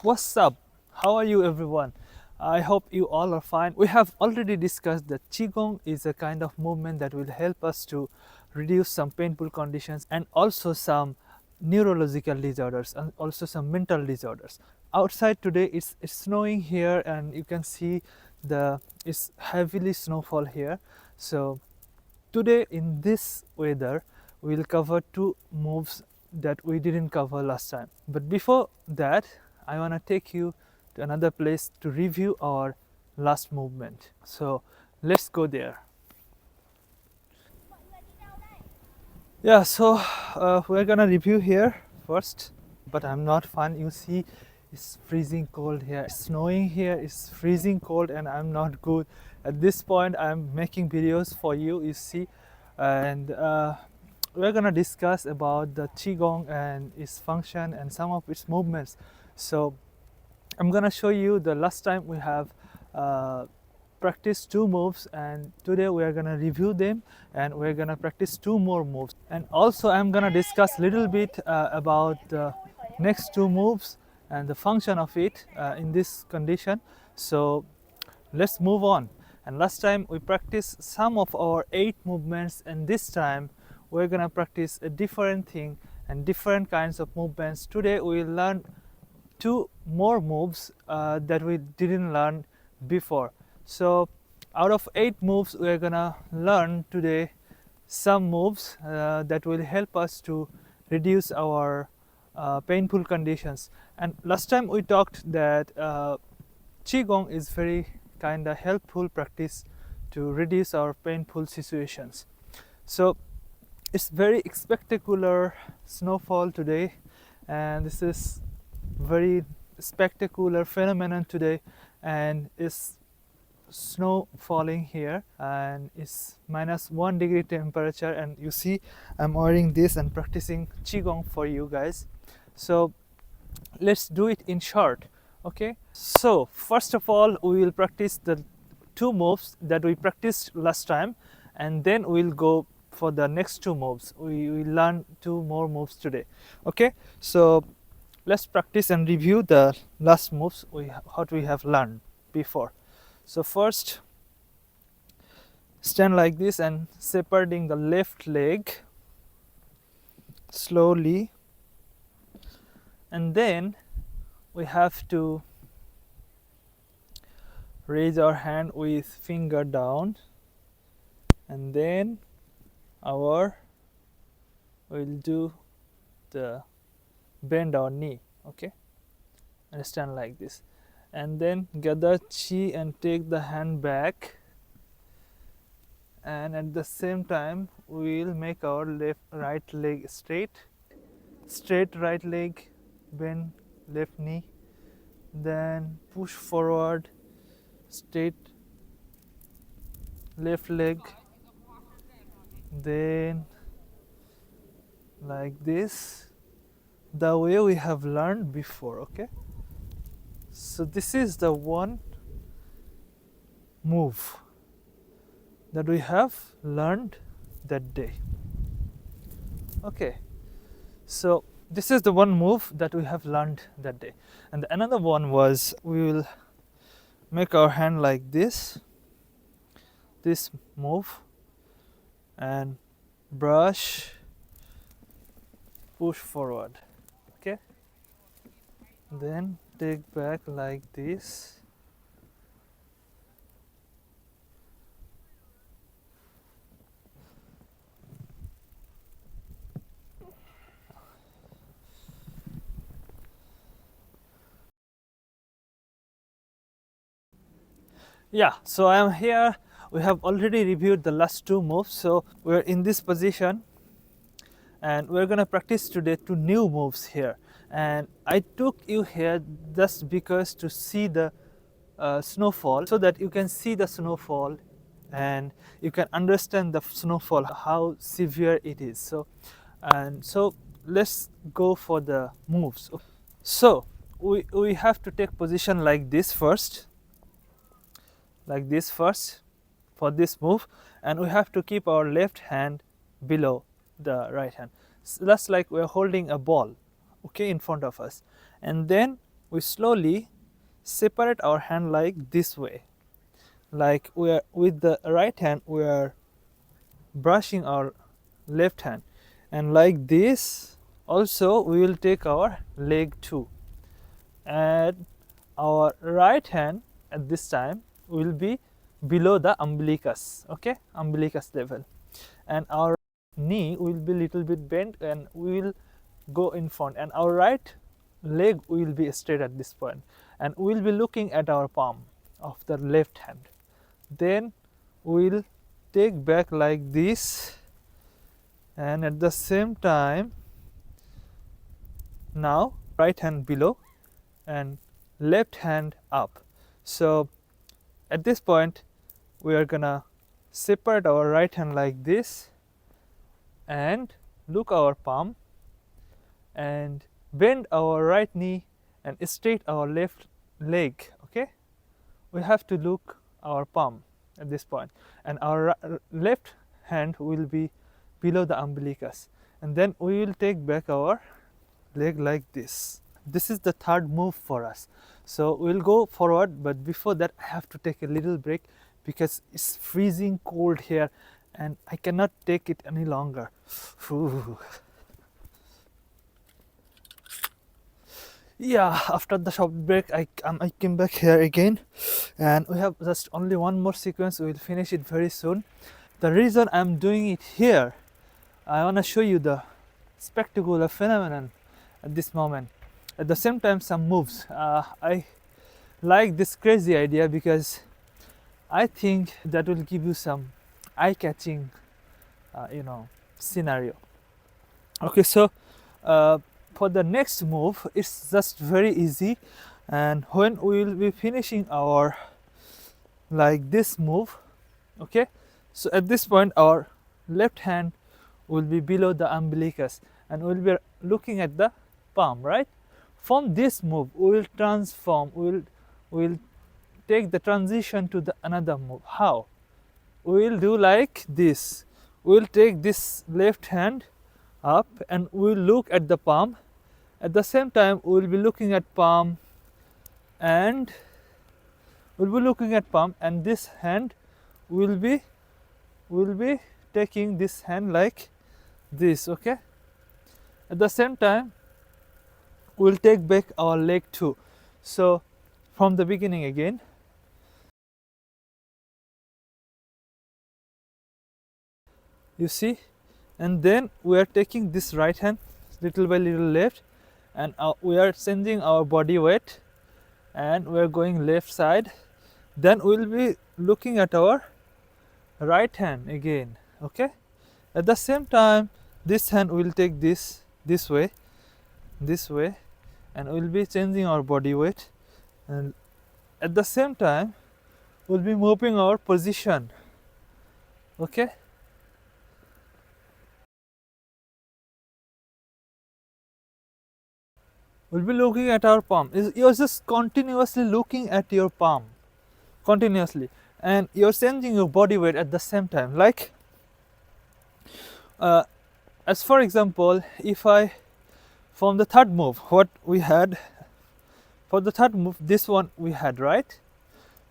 What's up? How are you, everyone? I hope you all are fine. We have already discussed that Qigong is a kind of movement that will help us to reduce some painful conditions and also some neurological disorders and also some mental disorders. Outside today, it's snowing here, and you can see it's heavily snowfall here. So today in this weather, we'll cover two moves that we didn't cover last time. But before that, I want to take you to another place to review our last movement. So let's go there. Yeah, so we're gonna review here first, but I'm not fun. You see, it's freezing cold here, it's snowing here, it's freezing cold, and I'm not good. At this point, I'm making videos for you, you see, and we're gonna discuss about the Qigong and its function and some of its movements. So I'm gonna show you the last time we have uh, practiced two moves, and today we are gonna review them and we're gonna practice two more moves. And also I'm gonna discuss a little bit about the next two moves and the function of it in this condition. So let's move on. And last time we practiced some of our 8 movements, and this time we're gonna practice a different thing and different kinds of movements. Today we will learn two more moves that we didn't learn before. So out of 8 moves, we're gonna learn today some moves that will help us to reduce our painful conditions. And last time we talked that Qigong is very kind of helpful practice to reduce our painful situations. So it's very spectacular snowfall today, and this is very spectacular phenomenon today, and it's snow falling here, and it's -1 degree temperature, and you see I'm wearing this and practicing Qigong for you guys. So let's do it in short. Okay, so first of all we will practice the two moves that we practiced last time, and then we'll go for the next two moves. We will learn two more moves today. Okay, so let's practice and review the last moves what we have learned before. So first, stand like this and separating the left leg slowly, and then we have to raise our hand with finger down, and then we'll do the bend our knee. Okay, and stand like this, and then gather chi and take the hand back, and at the same time we'll make our right leg straight right leg, bend left knee, then push forward, straight left leg, then like this, the way we have learned before. Okay, so this is the one move that we have learned that day. Okay, so this is the one move that we have learned that day, and another one was we will make our hand like this move, and brush, push forward. Okay, then take back like this, yeah. So I am here. We have already reviewed the last two moves, so we're in this position, and we're gonna practice today two new moves here. And I took you here just because to see the snowfall, so that you can see the snowfall and you can understand the snowfall, how severe it is. So let's go for the moves. So we have to take position like this first, for this move, and we have to keep our left hand below the right hand. So that's like we're holding a ball, okay, in front of us, and then we slowly separate our hand like this way, like we are with the right hand we are brushing our left hand, and like this also we will take our leg too, and our right hand at this time will be below the umbilicus, okay, umbilicus level, and our knee will be little bit bent and we will go in front, and our right leg will be straight at this point, and we will be looking at our palm of the left hand. Then we will take back like this, and at the same time now right hand below and left hand up. So at this point we are gonna separate our right hand like this and look our palm and bend our right knee and straight our left leg, okay. We have to look our palm at this point, and our left hand will be below the umbilicus, and then we will take back our leg like this. This is the third move for us. So we'll go forward, but before that I have to take a little break because it's freezing cold here and I cannot take it any longer. Whew. Yeah, after the short break I came back here again, and we have just only one more sequence. We will finish it very soon. The reason I'm doing it here, I want to show you the spectacular phenomenon at this moment. At the same time some moves. I like this crazy idea because I think that will give you some eye-catching scenario. Okay, so for the next move it's just very easy, and when we will be finishing our like this move, okay, so at this point our left hand will be below the umbilicus and we'll be looking at the palm, right? From this move we will transform, we will take the transition to the another move. How? We will do like this. We will take this left hand up and we will look at the palm. At the same time we will be looking at palm, and we will be looking at palm, and this hand will be taking this hand like this, okay. At the same time we will take back our leg too. So from the beginning again, you see, and then we are taking this right hand little by little left, and we are changing our body weight and we are going left side. Then we will be looking at our right hand again, okay. At the same time this hand will take this way, and we will be changing our body weight, and at the same time we will be moving our position, okay. We'll be looking at our palm. You're just continuously looking at your palm, continuously, and you're changing your body weight at the same time. Like, as for example, if I, from the third move, what we had, for the third move, this one we had, right?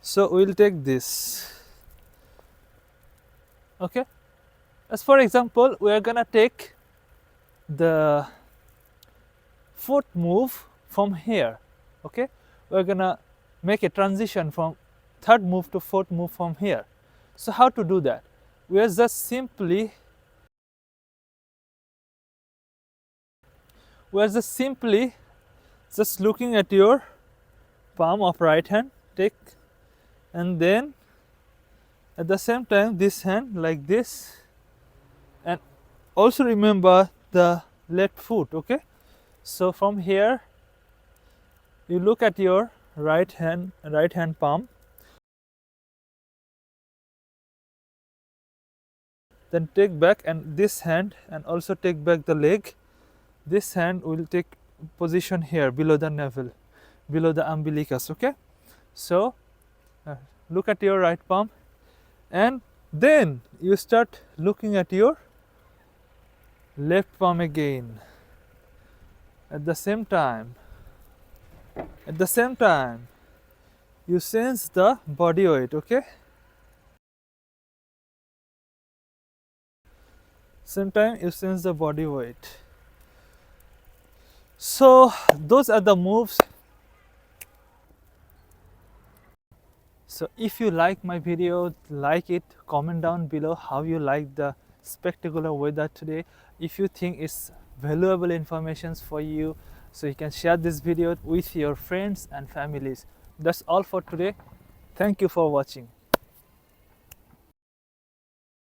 So we'll take this, okay. As for example, we are gonna take the fourth move from here, okay. We're gonna make a transition from third move to fourth move from here. So how to do that? We are just simply just looking at your palm of right hand, take, and then at the same time this hand like this, and also remember the left foot, okay. So from here you look at your right hand palm, then take back, and this hand, and also take back the leg. This hand will take position here below the navel, below the umbilicus, okay. So look at your right palm, and then you start looking at your left palm again at the same time. At the same time, you sense the body weight, okay? Same time you sense the body weight. So those are the moves. So if you like my video, like it, comment down below how you like the spectacular weather today. If you think it's valuable information for you, so you can share this video with your friends and families. That's all for today. Thank you for watching.